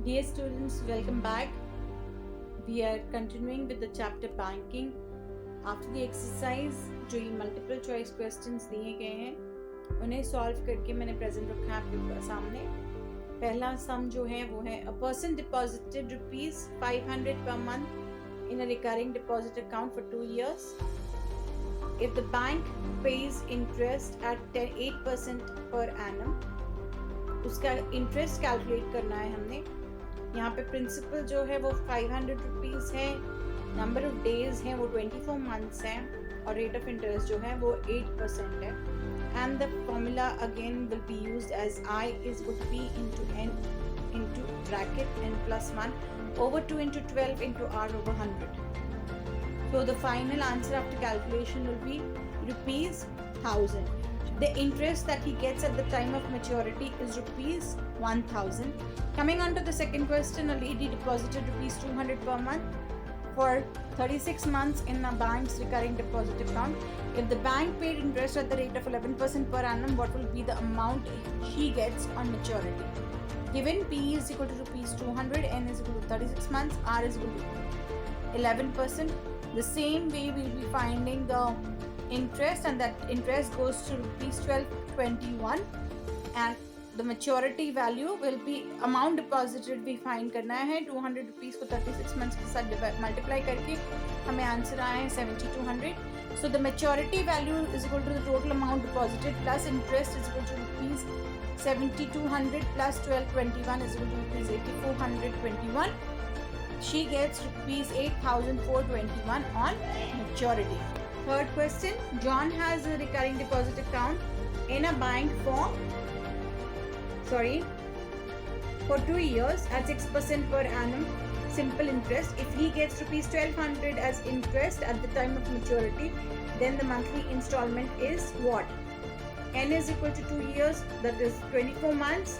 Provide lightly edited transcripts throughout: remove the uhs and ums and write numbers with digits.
Dear students, welcome back. We are continuing with the chapter banking. After the exercise, जो ये multiple choice questions दिए गए हैं उन्हें solve करके मैंने present रखा है आपके सामने. पहला sum जो है वो है a person deposited rupees 500 per month in a recurring deposit account for 2 years. If the bank pays interest at 8% per annum, उसका इंटरेस्ट कैलकुलेट करना है हमने. यहाँ पे प्रिंसिपल जो है वो 500 रुपीज़ है, नंबर ऑफ डेज हैं वो 24 मंथ्स हैं और रेट ऑफ इंटरेस्ट जो है वो 8% है. And the formula again will be used as I is equal to P into N into bracket n plus 1 over 2 into 12 into r over 100. So the final answer after calculation will be rupees 1000. The interest that he gets at the time of maturity is rupees 1000. Coming on to the second question, a lady deposited rupees 200 per month for 36 months in a bank's recurring deposit account. If the bank paid interest at the rate of 11% per annum, what will be the amount she gets on maturity? Given P is equal to rupees 200, N is equal to 36 months, R is equal to 11%. The same way we will be finding the interest, and that interest goes to rupees 1221, and the maturity value will be amount deposited भी find करना है. 200 rupees को 36 months के साथ multiply करके हमें answer आया है 7200. So the maturity value is equal to the total amount deposited plus interest is equal to rupees 7200 plus 1221 is equal to rupees 8421. She gets rupees 8421 on maturity. Third question, John has a recurring deposit account in a bank for 2 years at 6% per annum simple interest. If he gets rupees 1200 as interest at the time of maturity, then the monthly installment is what? N is equal to 2 years, that is 24 months.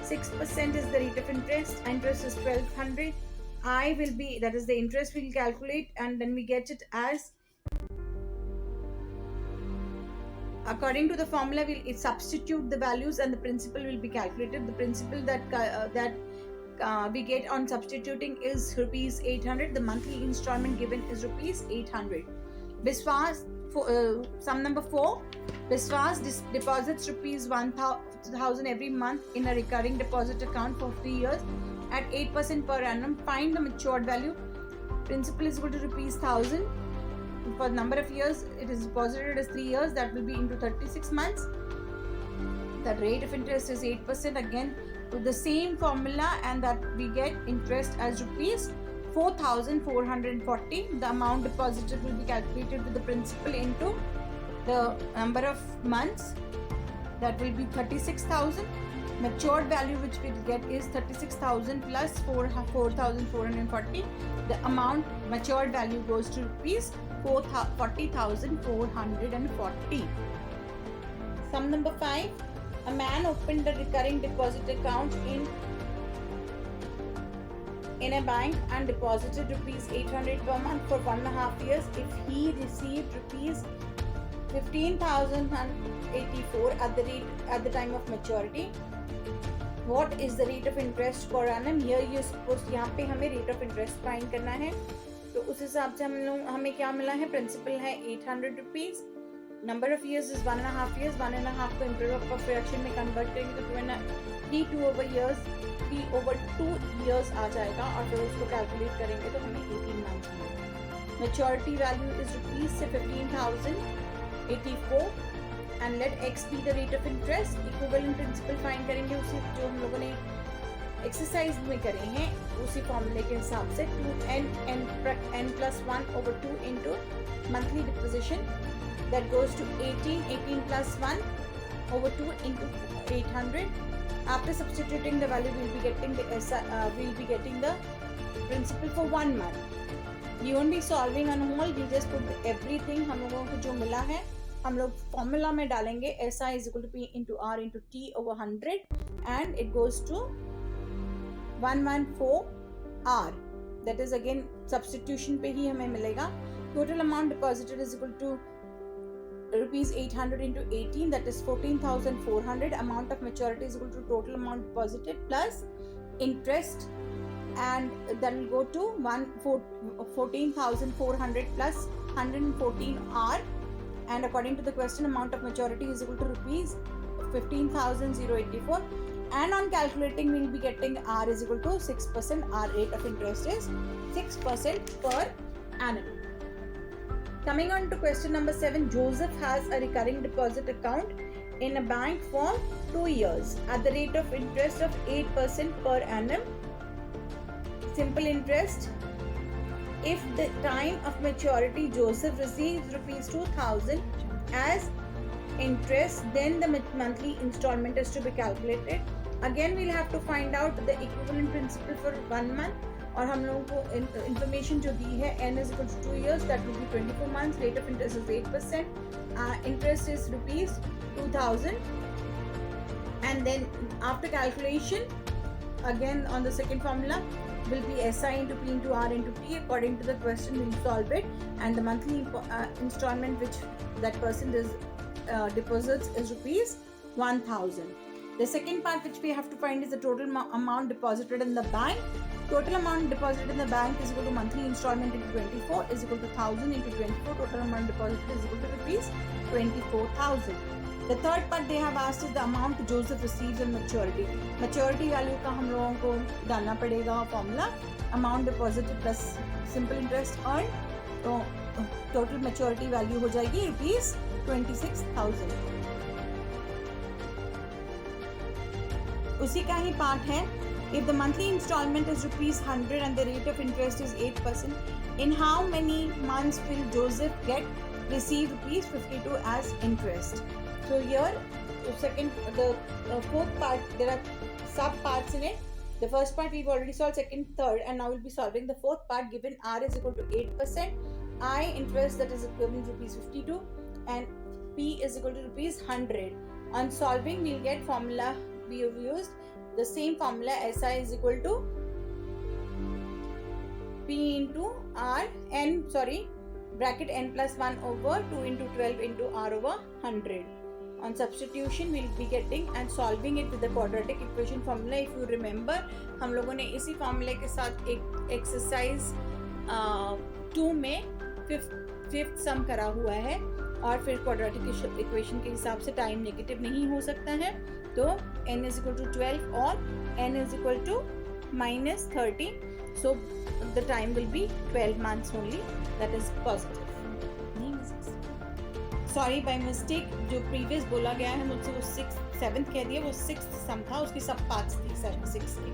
6% is the rate of interest. Interest is 1200. I will be, that is the interest we'll calculate, and then we get it as, according to the formula, we'll substitute the values and the principal will be calculated. The principal that we get on substituting is rupees 800. The monthly installment given is rupees 800. Biswas, sum number 4. Biswas deposits rupees 1000 every month in a recurring deposit account for 3 years at 8% per annum. Find the matured value. Principal is equal to rupees 1000. For number of years it is deposited as 3 years, that will be into 36 months. The rate of interest is 8% again with the same formula, and that we get interest as rupees 4440. The amount deposited will be calculated with the principal into the number of months, that will be 36,000. Matured value which we will get is 36,000 plus 4440. The amount matured value goes to rupees 40,440. Sum number 5. A man opened a recurring deposit account in a bank and deposited rupees 800 per month for 1.5 years. If he received rupees 15,084 at the time of maturity, what is the rate of interest per annum? Here you suppose यहाँ पे हमें rate of interest find करना है, तो उस हिसाब से हमें क्या मिला है? प्रिंसिपल है 800 rupees, number of years is 1.5 years. 1.5 को इंटरवल ऑफ फ्रैक्शन में कन्वर्ट करेंगे तो 3 over 2 years आ जाएगा, और फिर उसको कैलकुलेट करेंगे तो हमें 18 मंथ्स मिलेगा. मेच्योरिटी वैल्यू इज रुपीज़ से 15,084 and let x be the rate of interest. Equivalent principal find करेंगे उसी जो हम लोगों ने एक्सरसाइज में करे हैं उसी फॉर्मूले के हिसाब से. 2n plus 1 over 2 into monthly deposition, that goes to 18 plus 1 over 2 into 800. After substituting the value, we'll be getting the principal for 1 month. We won't be solving on whole, we just put everything हम लोगों को जो मिला है हम लोग formula में डालेंगे. SI is equal to P into R into T over 100, and it goes to 114 R. That is again substitution पे ही हमें मिलेगा. Total amount deposited is equal to rupees 800 into 18, that is 14,400. Amount of maturity is equal to total amount deposited plus interest and that will go to 14,400 plus 114 R, and according to the question, amount of maturity is equal to rupees 15,084, and on calculating we will be getting R is equal to 6%. Our rate of interest is 6% per annum. Coming on to question number 7, Joseph has a recurring deposit account in a bank for 2 years at the rate of interest of 8% per annum. Simple interest. If the time of maturity Joseph receives rupees 2,000 as interest, then the monthly installment is to be calculated. Again we'll have to find out the equivalent principal for 1 month, और हम लोगों को information जो दी है n is equal to 2 years, that will be 24 months, rate of interest is 8%, interest is rupees 2,000, and then after calculation again on the second formula will be SI into P into R into T. According to the question we'll solve it, and the monthly installment which that person deposits is rupees 1,000. The second part which we have to find is the total amount deposited in the bank. Total amount deposited in the bank is equal to monthly installment into 24 is equal to 1,000 into 24. Total amount deposited is equal to rupees 24,000. The third part they have asked is the amount Joseph receives on maturity. Maturity value का हम लोगों को डालना पड़ेगा formula, amount deposited plus simple interest earned, तो total maturity value हो जाएगी rupees 26,000. उसी का ही पार्ट है, if the monthly installment is rupees 100 and the rate of interest is 8%, in how many months will Joseph receive rupees 52 as interest? So here the fourth part, there are sub parts in it. The first part we've already solved, second, third, and now we'll be solving the fourth part. Given R is equal to 8%, I interest that is equivalent to rupees 52, and P is equal to rupees 100. On solving we'll get formula. We have used the same formula, SI is equal to P into R, bracket n plus 1 over 2 into 12 into R over 100. On substitution we'll be getting and solving it with the quadratic equation formula. If you remember, हम लोगों ने इसी formula के साथ एक exercise 2 में fifth sum करा हुआ है, और फिर quadratic equation के हिसाब से time negative नहीं हो सकता है, तो n is equal to 12 और n is equal to minus 30, so the time will be 12 months only, that is positive. Sorry by mistake, जो previous बोला गया है मुझसे वो 7th कह दिया, वो 6th sum था, उसकी सब parts थी 6 की,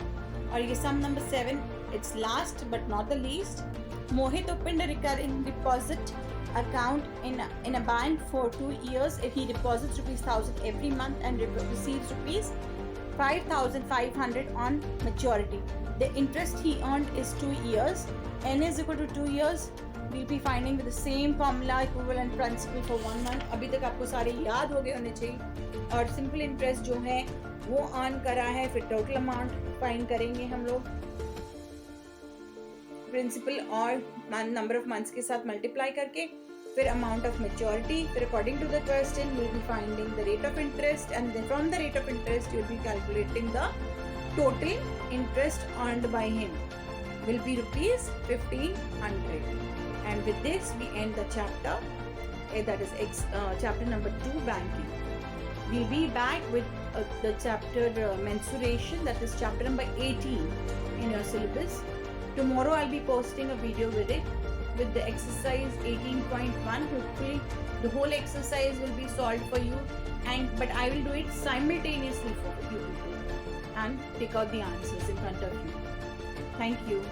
और ये sum number 7, it's last but not the least. Mohit opened a recurring deposit account in a bank for 2 years. If he deposits rupees 1,000 every month and receives rupees 5,500 on maturity, the interest he earned is 2 years. N is equal to 2 years. We'll be finding with the same formula equivalent principal for 1 month. अभी तक आपको सारे याद हो गए होने चाहिए, और simple interest जो है वो earn करा है, फिर total amount find करेंगे हम लोग, प्रिंसिपल और नंबर ऑफ मंथ्स के साथ मल्टीप्लाई करके, फिर अमाउंट ऑफ मेच्योरिटी, फिर according to the question we will be finding the rate of interest, and then from the rate of interest you will be calculating the total interest earned by him will be rupees 1,500. And with this we end the chapter, that is chapter number 2, banking. We'll be back with the chapter mensuration, that is chapter number 18 in your syllabus. Tomorrow I'll be posting a video with it, with the exercise 18.1. Hopefully the whole exercise will be solved for you, but I will do it simultaneously for you and take out the answers in front of you. Thank you.